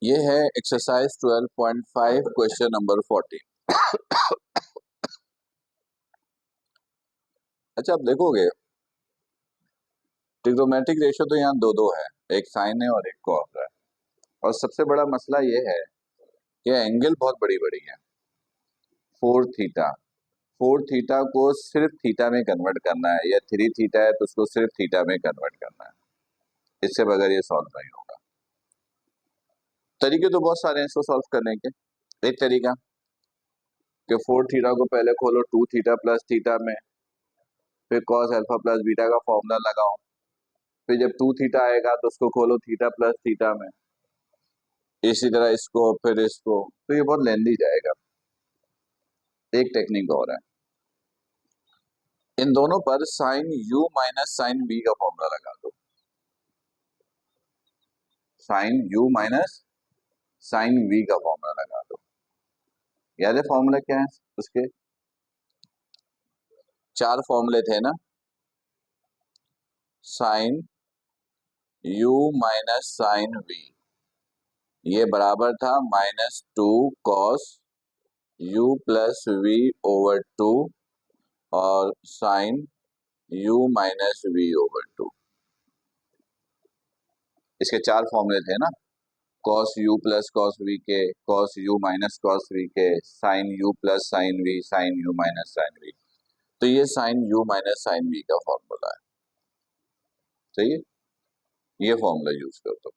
ये है exercise 12.5 question number 14। अच्छा, आप देखोगे ट्रिग्नोमेट्रिक रेशियो तो यहाँ दो दो है, एक साइन है और एक कॉस है। और सबसे बड़ा मसला ये है कि एंगल बहुत बड़ी बड़ी है। 4 थीटा, 4 थीटा को सिर्फ थीटा में कन्वर्ट करना है, या 3 थीटा है तो उसको सिर्फ थीटा में कन्वर्ट करना है। इससे बगैर ये सॉल्व नहीं होगा। तरीके तो बहुत सारे हैं इसको सॉल्व करने के। एक तरीका कि 4 थीटा को पहले खोलो 2 थीटा प्लस थीटा में, फिर कॉस अल्फा प्लस बीटा का फॉर्मूला लगाओ, फिर जब 2 थीटा आएगा तो उसको खोलो थीटा प्लस थीटा में, इसी तरह इसको फिर इसको, तो ये बहुत लेंदी जाएगा। एक टेक्निक और है, इन दोनों पर sine u minus sine v का फॉर्मूला लगा दो। Sine u minus sine v का फॉर्मूला लगा दो। याद है फॉर्मूला क्या है उसके? 4 फॉर्मूले थे ना। Sine u minus sine v, ये बराबर था -2 cos u plus v over 2 और sine u minus v over 2। इसके 4 फॉर्मूले थे ना, cos u plus cos v के, cos u minus cos v के, sine u plus sine v, sine u minus sine v। तो ये sine u minus sine v का फॉर्मूला है। सही है, ये फॉर्मूला यूज कर दो।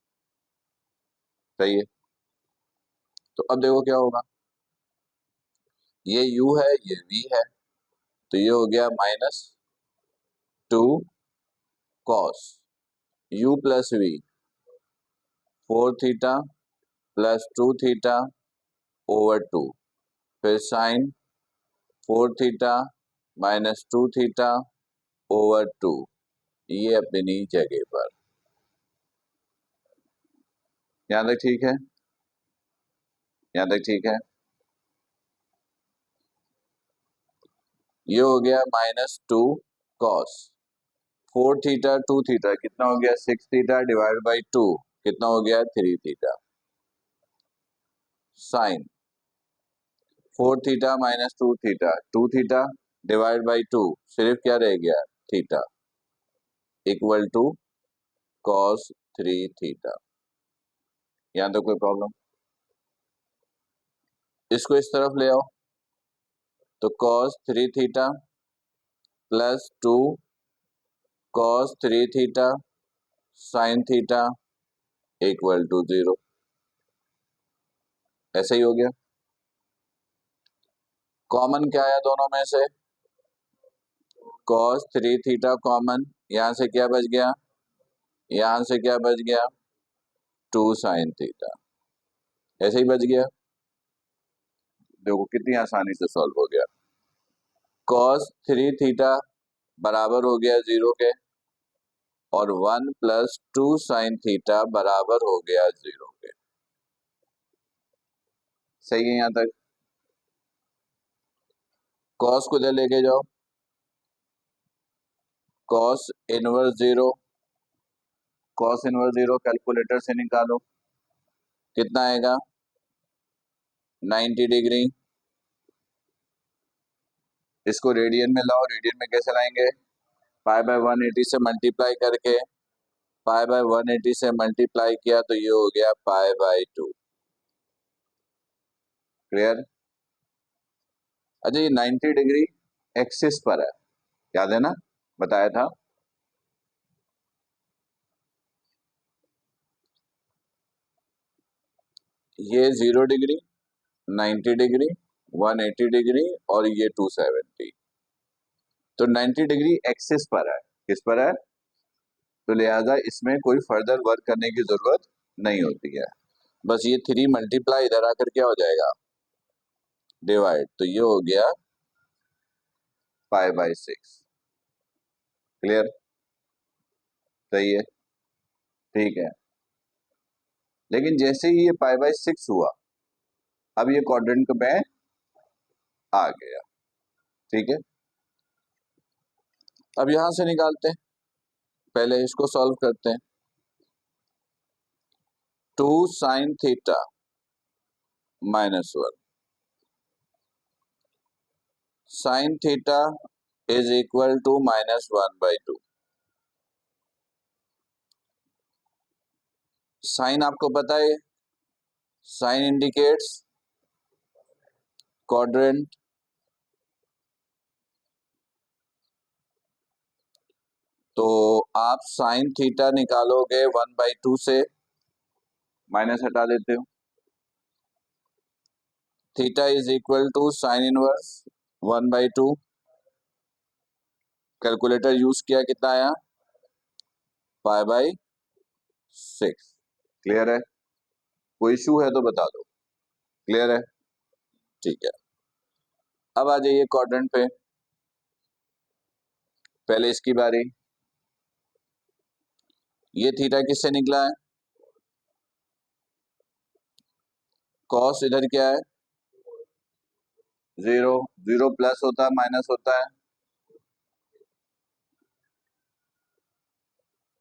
सही है, तो अब देखो क्या होगा। ये u है, ये v है, तो ये हो गया -2 cos u plus v, 4 theta plus 2 theta over 2, फिर sine 4 theta minus 2 theta over 2, ये अपनी जगह पर। यहां तक ठीक है? यहां तक ठीक है? ये हो गया -2 कॉस 4 थीटा 2 थीटा कितना हो गया 6 थीटा डिवाइड बाई 2 कितना हो गया 3 theta, sine 4 theta minus 2 theta 2 theta divide by 2 सिर्फ क्या रह गया theta, equal to cos 3 theta. यहां तो कोई प्रॉब्लम? इसको इस तरफ ले आओ तो cos 3 theta plus 2 cos 3 theta sine theta equal to 0। ऐसे ही हो गया। कॉमन क्या है दोनों में से? कॉस 3 थीटा कॉमन, यहां से क्या बच गया, यहां से क्या बच गया 2 साइन थीटा, ऐसे ही बच गया। देखो कितनी आसानी से सॉल्व हो गया। कॉस 3 थीटा बराबर हो गया 0 के, और 1 प्लस 2 साइन थीटा बराबर हो गया 0 के। सही है यहां तक? कॉस को इधर लेके जाओ, cos inverse 0, cos inverse 0 calculator से निकालो, कितना आएगा 90 डिग्री। इसको रेडियन में लाओ, रेडियन में कैसे लाएंगे, पाई बाय 180 से मल्टीप्लाई करके, पाई बाय 180 से मल्टीप्लाई किया तो ये हो गया पाई बाय 2। क्लियर? अच्छा, ये 90 डिग्री एक्सिस पर है, याद है ना, बताया था। ये 0 डिग्री, 90 डिग्री, 180 डिग्री और ये 270। तो 90 डिग्री एक्सिस पर है, किस पर है, तो लिहाजा इसमें कोई फर्दर वर्क करने की जरूरत नहीं होती है। बस ये 3 मल्टीप्लाई इधर आकर क्या हो जाएगा डिवाइड, तो ये हो गया पाई बाय 6। क्लियर? सही है, ठीक है। लेकिन जैसे ही ये पाई बाय 6 हुआ, अब ये क्वाड्रेंट में आ गया। ठीक है, अब यहां से निकालते हैं, पहले इसको सॉल्व करते हैं। 2 sin theta -1 sin theta is equal to -1/2। Sine आपको पता है, साइन इंडिकेट्स क्वाड्रेंट, तो आप साइन थीटा निकालोगे 1/2 से, माइनस हटा देते हो, theta is equal to sine inverse 1/2। Calculator use किया, कितना आया, π/6। क्लियर है? कोई इशू है तो बता दो। क्लियर है? ठीक है, अब आ जाइए क्वाड्रेंट पे। पहले इसकी बारी, ये थीटा किससे निकला है, कॉस इधर क्या है, 0, 0 प्लस होता है माइनस होता है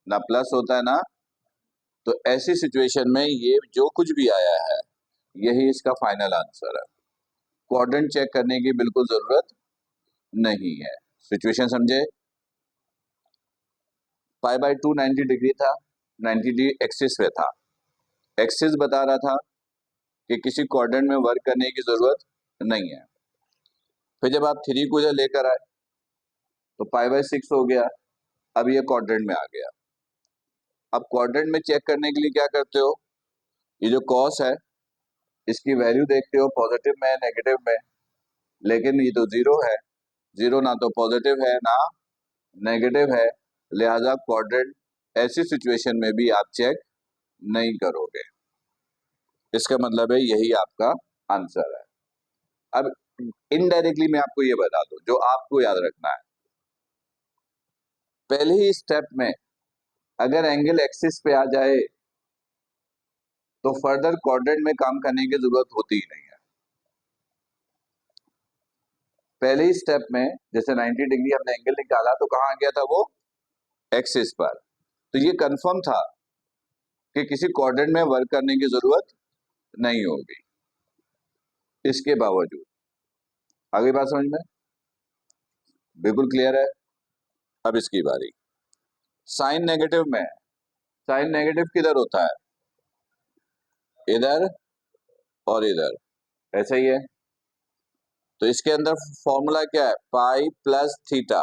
ना, प्लस होता है ना। तो ऐसी सिचुएशन में ये जो कुछ भी आया है यही इसका फाइनल आंसर है। क्वाड्रेंट चेक करने की बिल्कुल जरूरत नहीं है। सिचुएशन समझे? π/2 90 डिग्री था, 90 डिग्री एक्सिस पे था। एक्सिस बता रहा था कि किसी क्वाड्रेंट में वर्क करने की जरूरत नहीं है। फिर जब आप 3 को इधर लेकर आए तो π/6 हो गया, अब ये क्वाड्रेंट में आ गया। अब क्वाड्रेंट में चेक करने के लिए क्या करते हो, ये जो कॉस है इसकी वैल्यू देखते हो पॉजिटिव में नेगेटिव में, लेकिन ये तो 0 है, 0 ना तो पॉजिटिव है ना नेगेटिव है, लिहाजा क्वाड्रेंट ऐसी सिचुएशन में भी आप चेक नहीं करोगे। इसका मतलब है यही आपका आंसर है। अब इनडायरेक्टली मैं आपको ये बता दूं जो आपको याद रखना है, पहले ही स्टेप में अगर एंगल एक्सिस पे आ जाए तो फर्दर क्वाड्रेंट में काम करने की जरूरत होती ही नहीं है। पहले ही स्टेप में जैसे 90 डिग्री हमने एंगल निकाला तो कहां आ गया था वो, एक्सिस पर। तो ये कंफर्म था कि किसी क्वाड्रेंट में वर्क करने की जरूरत नहीं होगी। इसके बावजूद, आगे बात समझ में बिल्कुल क्लियर है? अब इसकी बारी, साइन नेगेटिव में, साइन नेगेटिव किधर होता है, इधर और इधर, ऐसा ही है। तो इसके अंदर फॉर्मूला क्या है, पाई प्लस थीटा।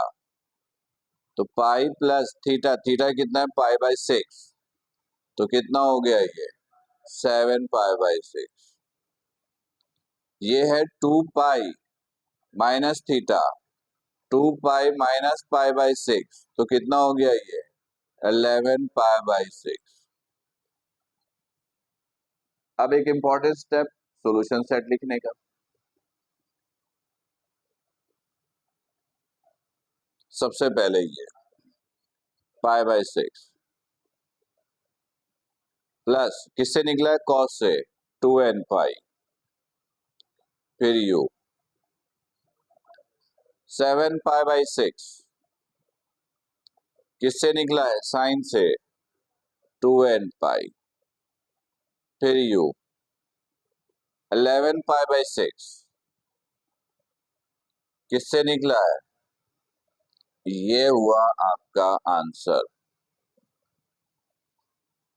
तो पाई प्लस थीटा, थीटा कितना है, π/6, तो कितना हो गया ये, 7π/6। ये है 2 pi minus theta, 2 pi minus π/6, तो कितना हो गया ये, 11π/6। अब एक इंपॉर्टेंट स्टेप, सॉल्यूशन सेट लिखने का। सबसे पहले ये π/6 प्लस किससे निकला है, कॉस से, 2n पाई, फिर u, 7π/6 किससे निकला है, साइन से, 2n पाई, फिर u, 11π/6 किससे निकला है, ये हुआ आपका आंसर।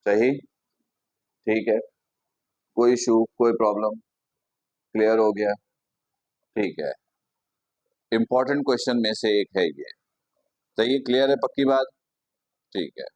सही? ठीक है, कोई इशू, कोई प्रॉब्लम, क्लियर हो गया? ठीक है, इंपॉर्टेंट क्वेश्चन में से एक है ये। सही, क्लियर है, पक्की बात? ठीक है।